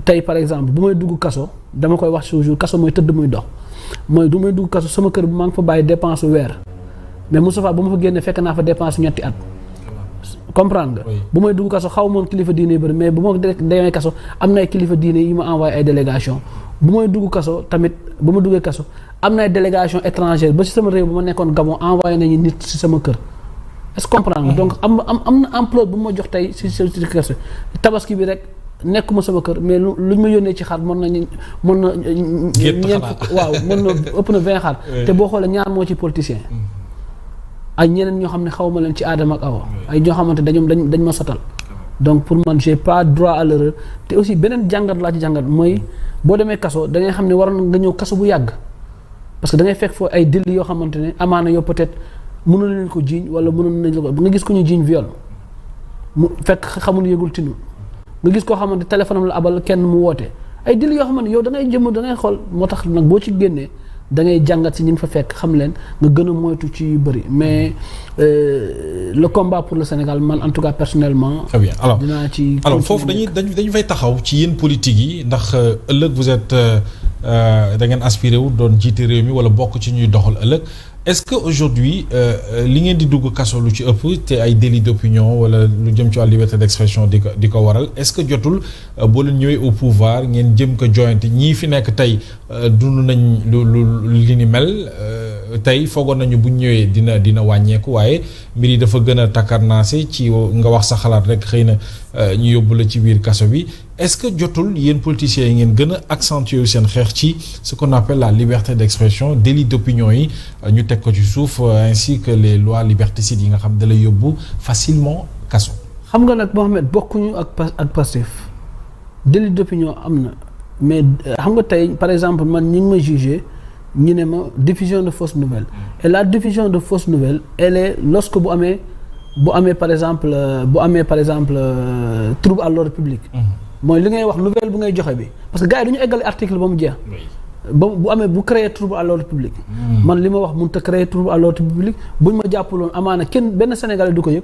tey par exemple bu may dugg kaso dama koy wax toujours kaso mooy tëdd muy dox mooy du may dugg kaso sama kër bu maa ngi fa bàyyi dépense weer mais Moustapha bu ma fa génnee fekk naa fa dépense ñetti at. comprendre nga. bu may dugg kaso xaw moon kilifa diine yu bëri mais bu ma demee kaso am na ay kilifa diine yi ma envoyé ay délégation bu may dugg kaso tamit bu ma duggee kaso am na ay délégation étrangère ba ci sama réew bu ma nekkoon Gabon envoyé nañu nit ci sama kër. est-ce que comprendre nga donc am na ampleur bu ma jox tey ci kaso tabaski bi rek. nekkuma sama kër mais lu ñu ma yónnee ci xar mën na ñeent waaw mën na ëpp na 20 xar te boo xoolee ñaar moo ci politicien ay ñeneen ñoo xam ne xaw ma leen ci aadama ak awa ay ñoo xamante dañ ma sotal donc pour man j'ai pas droit à l'erreur te aussi beneen jàngat laa ci jàngat mooy boo demee kaso da ngay xam ne waroon nga ñëw kaso bu yàgg parce que da ngay fekk foofu ay délit yoo xamante ne amaana yow peut-être mënoon leen ko jiiñ wala mënoon nañ ko nga gis ko ñu jiiñ viol mu fekk xamul yëgul tinu nga gis koo xamante téléphone am la abal kenn mu woote ay dil yoo xamante yow da ngay jëm da ngay xool moo tax nag boo ci génnee da ngay jàngat si ñi nga fa fekk xam leen nga gën a moytu ci yu bëri mais le combat pour le Sénégal man en tout cas personnellement. très bien alors dinaa ci. alors foofu dañu fay taxaw ci yéen politique yi ndax ëllëg vous êtes da ngeen aspiré wu doon jiite réew mi wala bokk ci ñuy doxal ëllëg. est-ce que aujourd'hui li ngeen di dugg kaso lu ci ëpp te ay délit d'opinion wala lu jëm ci wàllu liberté d'expression di ko waral est-ce que jotul boo leen ñëwee au pouvoir ngeen jëm ko joyante ñii fi nekk tey dund nañ li ni mel tey foogoon nañu bu ñëwee dina wàññeeku waaye mbir yi dafa gën a takkarnaase ci nga wax sa xalaat rek xëy na ñu yóbbu la ci biir kaso bi est-ce que jotul yéen politiciens yi ngeen gën a accentuer seen xeex ci ce qu'on appelle la liberté d'expression délit d'opinion yi ñu teg ko ci suuf ainsi que les lois liberticides yi nga xam da lay yóbbu facilement kaso. xam nga nag Mohamed bokkuñu ak Pastef délit d'opinion am na mais xam nga tey par exemple man ñi ngi ma jugé ñu ne ma diffusion de fausses nouvelles et la diffusion de fausses nouvelles elle est lorsque bu amee par exemple trouble à l'ordre public. mooy li ngay wax nouvelle bu ngay joxe bi parce que gars yi du ñu eggale article ba mu jeex. ba bu amee bu créer trouble à l'ordre public. man li ma wax mënut a créer trouble à l'ordre public buñ ma jàppaloon amaana kenn benn Sénégalais du ko yëg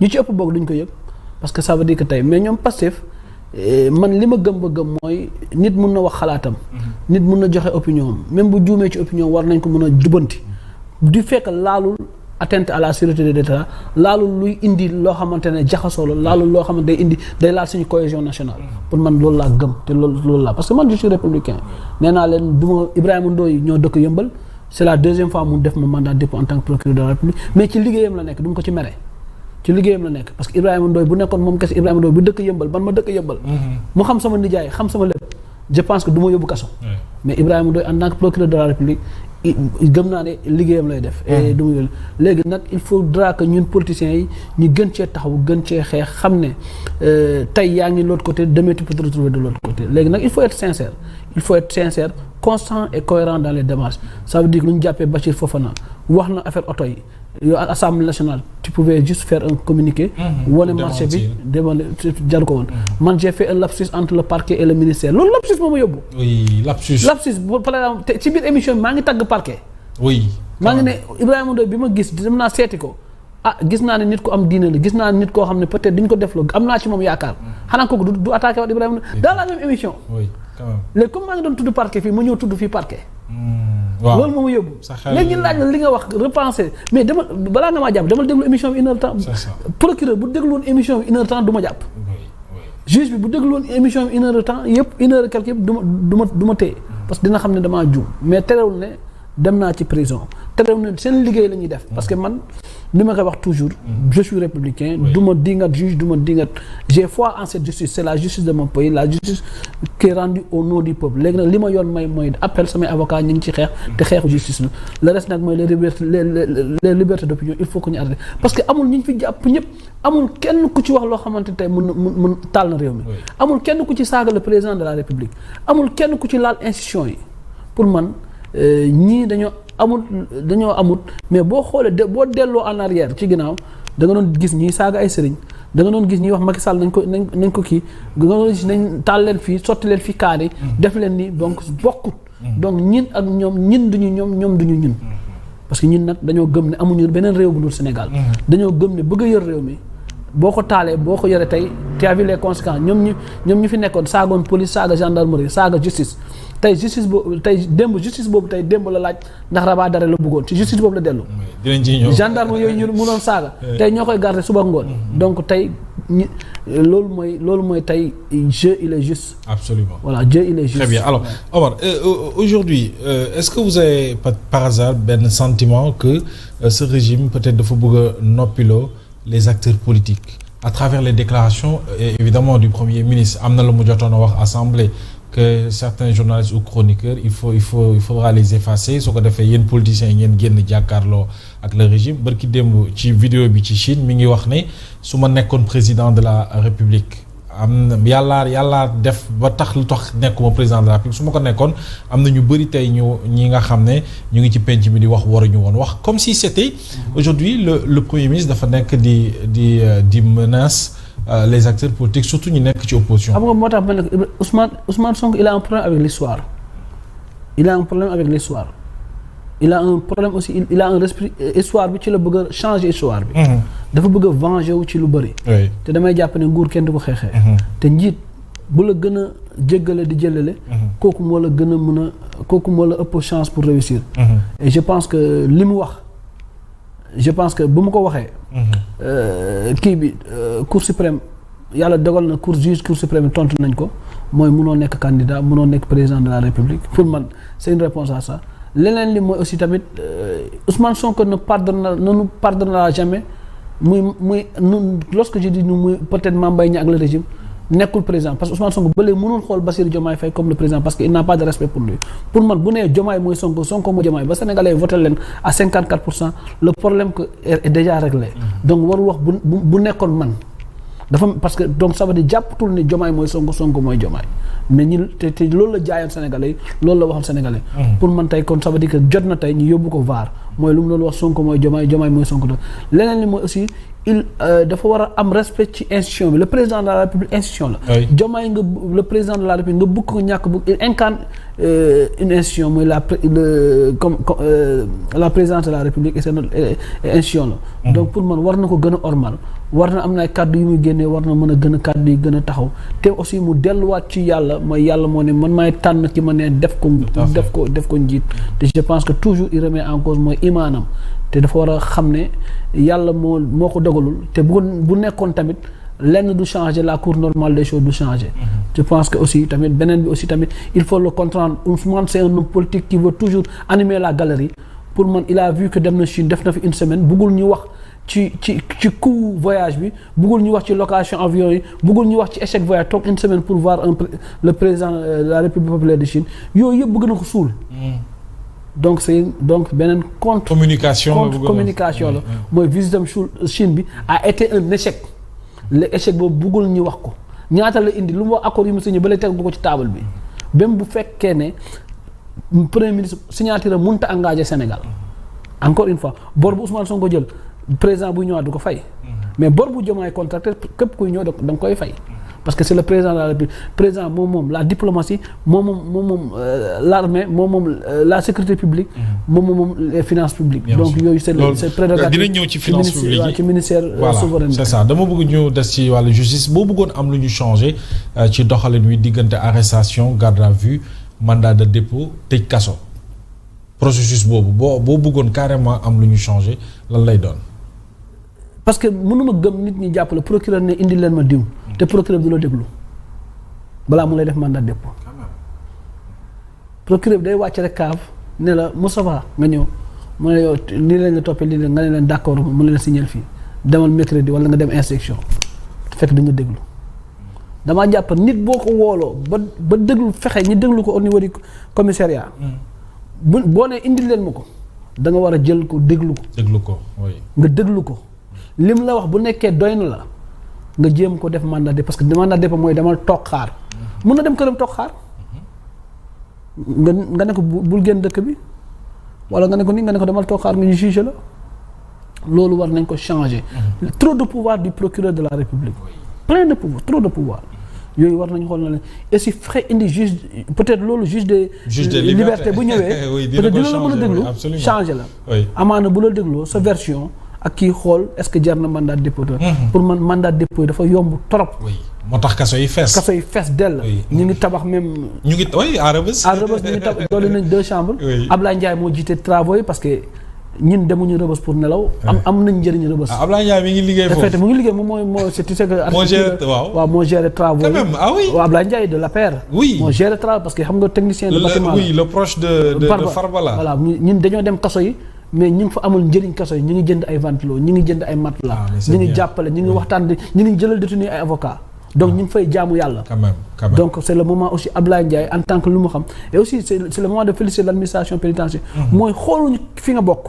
ñu ci ëpp boog duñ ko yëg parce que ça veut dire que tey mais ñoom Pastef man li ma gëm ba gëm mooy nit mun na wax xalaatam. nit mun na joxe opinion am même bu juumee ci opinion war nañ ko mën a jubanti du fekk laalul atteinte à la sûreté de l'État laalul luy indi loo xamante ne jaxasoo la laalul loo xamante day laal suñu cohésion nationale. pour man loolu laa gëm te loolu laa parce que man je suis républicain nee naa leen du ma Ibrahima Ndoye ñoo dëkk Yëmbal c'est la deuxième fois mu def ma mandat de dépôt en tant que procureur de la République mais ci liggéeyam la nekk du ma ko ci mere ci liggéeyam la nekk parce que Ibrahima Ndoye bu nekkoon moom kese Ibrahima Ndoye bu dëkk Yëmbal man ma dëkk Yëmbal. mu xam sama nijaay xam sama lépp je pense que du ma yóbbu kaso. mais Ibrahima Ndoye en tant que procureur de la République gëm naa ne liggéeyam lay def. et du ma léegi nag il faudra que ñun politiciens yi ñu gën cee taxaw gën cee xeex xam ne tey yaa ngi de l'autre côté demain tu peux te retrouver de l'autre côté léegi nag il faut être sincère constant et cohérent dans les démarches ça veut dire que lu ñu jàppee Bachir Fofana wax na affaire oto yi yow à l'Assemblée nationale tu pouvais juste faire un communiqué wane marché bi demale jaru ko woon man j'ai fait un lapsus entre le parquet et le ministère loolu lapsus moo ma yóbbu lapsus par exemple ci biir émission bi maa ngi tagg parquet maa ngi ne Ibrahima Ndoye bi ma gis dem naa seeti ko gis naa ne nit ko am diine la gis naa ne nit koo xam ne peut-être duñ ko def lo am naa ci moom yaakaar xanaa kooku du attaqué waat Ibrahima Ndoye dans la même émission léegi comme maa ngi doon tudd parquet fii ma ñëw tudd fii parquet waaw loolu moo ma yóbbu léegi ñu laaj la li nga wax repenser mais dama balaa nga maa jàpp dama déglu émission bi 1 heure temps procureur bu déglu woon émission bi 1 heure temps du ma jàpp juge bi bu déglu woon émission bi 1 heure temps yëpp 1 heure quelque yëpp du ma téye parce que dina xam ne damaa juum mais terewul ne dem naa ci prison terewul ne seen liggéey la ñuy def parce que man li ma koy wax toujours je suis républicain du ma dingat juge du ma dingat j'ai foi en cette justice c'est la justice de mon pays la justice qui est rendue au nom du peuple léegi nag li ma yoon mooy appel samay avocat ñu ngi ci xeex te xeexu justice la le reste nag mooy les libertés d'opinion il faut que ñu arrêté parce que amul ñu fi jàpp ñëpp amul kenn ku ci wax loo xamante tey mun taal na réew mi amul kenn ku ci saaga le président de la république amul kenn ku ci laal institution yi pour man ñii dañoo amut mais boo xoolee boo delloo en arrière ci ginnaaw da nga doon gis ñii saaga ay sëriñ da nga doon gis ñii wax Macky Sall nañ ko kii da nga doon gis nañ taal leen fii sotti leen fii kaani def leen nii donc bokkut donc ñin ak ñoom ñin duñu ñoom duñu ñun parce que ñun nag dañoo gëm ne amuñu beneen réew bu dul Sénégal dañoo gëm ne bëgg a yor réew mi boo ko taalee boo ko yore tey tu as vu les conséquences ñoom ñu fi nekkoon saagoon police saaga gendarmerie saaga justice tey justice boobu tey démb la laaj ndax rabat d'arrêt la bëggoon ci justice boobu la dellu. dinañ ci ñëw gendarme yooyu ñu mënoon saaga. tey ñoo koy garder suba ngoon. donc tey loolu mooy tey Dieu il est juste. Absolument. Voilà, Dieu il est juste. Très bien. Alors, Omar, aujourd'hui, est-ce que vous avez par hasard ben sentiment que ce régime peut-être dafa bëgg a noppiloo les acteurs politiques à travers les déclarations évidemment du Premier ministre am na la mu jotoon a wax assemblée que certains journalistes ou chroniqueurs il faudra les effacer soo ko defee yéen politiciens yi ngeen génn jàkkaarloo ak le régime barki démb ci vidéo bi ci Chine mi ngi wax ne su ma nekkoon président de la République am na yàllaa def ba tax lu tax nekkuma président de la République su ma ko nekkoon am na ñu bëri tey ñi nga xam ne ñu ngi ci penc mi di wax waruñu woon wax comme si c'était aujourd'hui le premier ministre dafa nekk di menace les acteurs politiques surtout ñu nekk ci opposition. xam nga moo tax ma ne Ousmane Sonko il a un problème avec l'histoire il a un problème avec l'histoire il a un problème aussi il a un esprit histoire bi ci la bëgg a changer histoire bi. dafa bëgg a venger wu ci lu bëri. te damay jàpp ne nguur kenn du ko xeexee. te njiit bu la gën a jéggale di jëlale. kooku moo la gën a mën a kooku moo la ëpp chance pour réussir. et je pense que li mu wax bu mu ko waxee. kii bi cour suprême yàlla dogal na cour suprême tontu nañ ko mooy munoo nekk candidat munoo nekk président de la République pour man c'est une réponse à ça. leneen li mooy aussi tamit Ousmane Sonko ne nous pardonnera jamais muy lorsque je dis nous muy peut-être Mame Mbaye Niang ak le régime nekkul président parce que Ousmane Sonko ba léegi mënul xool Bassirou Diomaye Faye comme le président parce que il n'a pas de respect pour lui pour man bu nee Diomaye mooy Sonko mooy Diomaye ba Sénégalais voté leen à 54% le problème que est déjà réglé donc warul wax bu nekkoon man dafa parce que donc ça veut dire jàppatul ne Diomaye mooy Sonko mooy Diomaye mais ñi te loolu la jaayoon Sénégalais yi loolu la waxoon Sénégalais pour man tey kon ça veut dire que jot na tey ñu yóbbu ko VAR mooy lu mu doon wax Sonko mooy Diomaye mooy Sonko leneen li mooy aussi il dafa war a am respect ci institution bi le président de la République institution la Diomaye nga le président de la République nga bëgg ko ñàkk bëgg il incarne une institution mooy la présidence de la République et c'est notre institution la donc pour man war na ko gën a ormal war na am na ay kàddu yu muy génnee war na mën a gën a kàddu yi gën a taxaw te aussi mu delluwaat ci yàlla mooy yàlla moo ne man maay tànn ki ma ne def ko njiit te je pense que toujours il remet en cause mooy imaanam te dafa war a xam ne yàlla moo ko dogalul te bu nekkoon tamit lenn du changer la cour normale des choses du changer je pense que aussi tamit beneen bi aussi tamit il faut le comprendre Ousmane c'est un homme politique qui veut toujours animer la galerie pour man il a vu que dem na Chine def na fi une semaine bëggul ñu wax ci coût voyage bi bëggul ñu wax ci location avion yi bëggul ñu wax ci échec voyage toog une semaine pour voir le président de la République populaire de Chine yooyu yëpp bëgg na ko suul donc c'est beneen communication la mooy visitam Chine bi a été un échec l'échec boobu bëggul ñu wax ko ñaata la indi lu mu wax accord yi mu signé ba lay teg du ko ci table bi même bu fekkee ne premier ministre signature mënut a engagé Sénégal encore une fois bor bu Ousmane Sonko jël président buy ñëwaat du ko fay mais bor bu Diomaye contracté képp kuy ñëw da nga koy fay parce que c'est le président de la République président moom la diplomatie moom l'armée moom la sécurité publique moom les finances publiques donc yooyu c'est prérogative dinañ ñëw ci finances publiques ci ministère souveraineté c'est ça dama bëgg ñu des ci wàllu justice boo bëggoon am lu ñu changé ci doxalin wi diggante arrestation garde à vue mandat de dépôt tëj kaso processus boobu boo bëggoon carrément am lu ñu changé lan lay doon parce que mënuma gëm nit ñi jàppale procureur ne indi leen ma diw te procureur du la déglu balaa mu lay def mandat de dépôt procureur bi day wàcc rek kaaf ne la Moustapha nga ñëw mu ne yow lii lañ la toppee lii la nga ne leen d'accord mu ne leen signer fii demal mercredi wala nga dem instruction fekk dañu déglu damaa jàpp nit boo ko wooloo ba déglu fexe ñi déglu ko au niveau du commissariat boo ne indi leen ma ko da nga war a jël ko déglu ko oui nga déglu ko lim la wax bu nekkee doy na la nga jéem ko def mandat de parce que mandat de dépôt mooy demal toog xaar mun na dem këram toog xaar nga ne ko bul génn dëkk bi wala nga ne ko demal toog xaar nga ñu juge la loolu war nañ ko changer trop de pouvoir du procureur de la République plein de pouvoir trop de pouvoir yooyu war nañu xool na leen et si fexe indi juge peut-être loolu juge de liberté bu ñëwee peut-être dina la mën a déglu changer la amaana bu la dégloo sa version ak kii xool est-ce que jar na mandat de dépôt. pour man mandat de dépôt dafa yomb trop. oui moo tax kaso yi fees. kaso yi fees dell. ñu ngi tabax même. ñu ngi oui à Rebeuss. à Rebeuss ñu ngi tabax doole nañ 2 chambres. Ablaye Ndiaye moo jiite travaux yi parce que ñun demuñu Rebeuss pour nelaw. am nañ njëriñ Rebeuss. Ablaye Ndiaye mi ngi liggéey foofu. te mu ngi liggéey moom mooy tu sais que. moo géré waaw moo géré travaux yi. quand même ah oui. waaw Ablaye Ndiaye de l'APR. oui moo géré travaux parce que xam nga technicien de bâtiment oui le proche de Farba la. voilà ñun dañoo dem kaso yi. mais ñu ngi fa amul njëriñ kaso yi ñu ngi jënd ay ventilo ñu ngi jënd ay matelas. ñu ngi jàppale ñu ngi waxtaan ñu ngi jëlal détenu ay avocat donc ñu ngi fay jaamu yàlla. quand même. donc c'est le moment aussi Ablaye Ndiaye en tant que lu mu xam et aussi c'est le moment de féliciter l'administration pénitentiaire. mooy xooluñu fi nga bokk.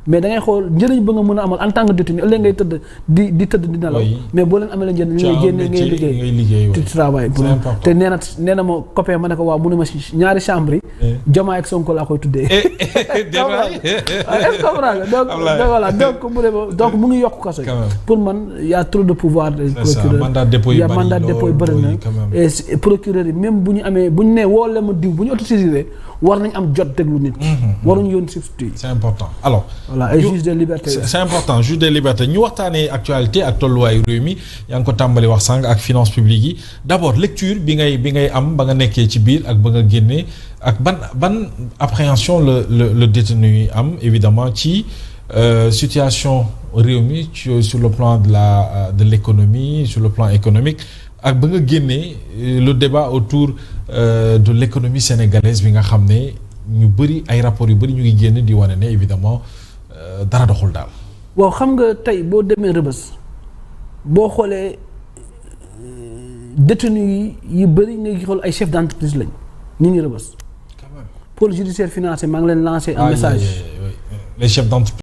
mais da ngay xool njëriñ ba nga mën a amal en tant que détenu ëllëg ngay tëdd di tëdd di nelaw mais boo leen amee la njëriñ ngay génne ngay liggéey tu travail pour te nee na ma copain ma ne ko waaw mu ne ma ñaari chambre yi Diomaye ak Sonko laa koy tuddee donc mu ne ma donc mu ngi yokk kaso yi pour man y a trop de pouvoir de procureur mandat dépôt yi bëri na et procureur yi même bu ñu amee bu ñu nee woo le ma diw bu ñu autosaisir war nañ am jot déglu nit waruñu yoon substitut c'est important alors voilà et juge des libertés. c'est important juge des libertés ñu waxtaanee actualité ak tolluwaayu réew mi yaa ngi ko tàmbali wax sànq ak finance publique yi d'abord lecture bi ngay am ba nga nekkee ci biir ak ba nga génnee ak ban appréhension le détenu yi am évidemment ci situation réew mi sur le plan de l'économie sur le plan économique ak ba nga génnee le débat autour de l'économie sénégalaise bi nga xam ne ñu bëri ay rapports yu bëri ñu ngi génn di wane ne évidemment dara doxul daal. waaw xam nga tey boo demee Rebeuss boo xoolee détenus yi bëri nga xool ay chefs d'entreprise lañ ñu ngi Rebeuss. pôle judiciaire financier maa ngi leen lancer un message. les chefs d'entreprise